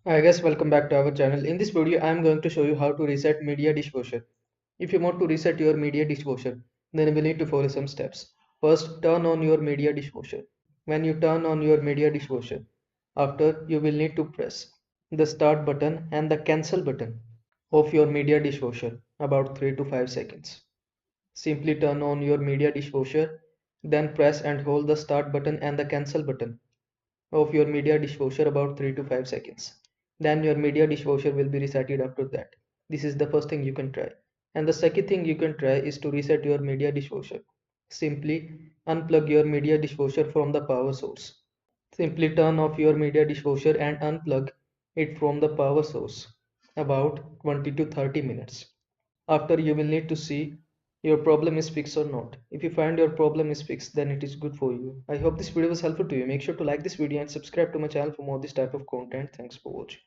Hi guys, welcome back to our channel. In this video, I am going to show you how to reset Midea Dishwasher. If you want to reset your Midea Dishwasher, then you will need to follow some steps. First, turn on your Midea Dishwasher. When you turn on your Midea Dishwasher, after you will need to press the start button and the cancel button of your Midea Dishwasher about 3 to 5 seconds. Simply turn on your Midea Dishwasher, then press and hold the start button and the cancel button of your Midea Dishwasher about 3 to 5 seconds. Then your Midea Dishwasher will be resetted after that. This is the first thing you can try. And the second thing you can try is to reset your Midea Dishwasher. Simply unplug your Midea Dishwasher from the power source. Simply turn off your Midea Dishwasher and unplug it from the power source about 20 to 30 minutes. After you will need to see your problem is fixed or not. If you find your problem is fixed, then it is good for you. I hope this video was helpful to you. Make sure to like this video and subscribe to my channel for more this type of content. Thanks for watching.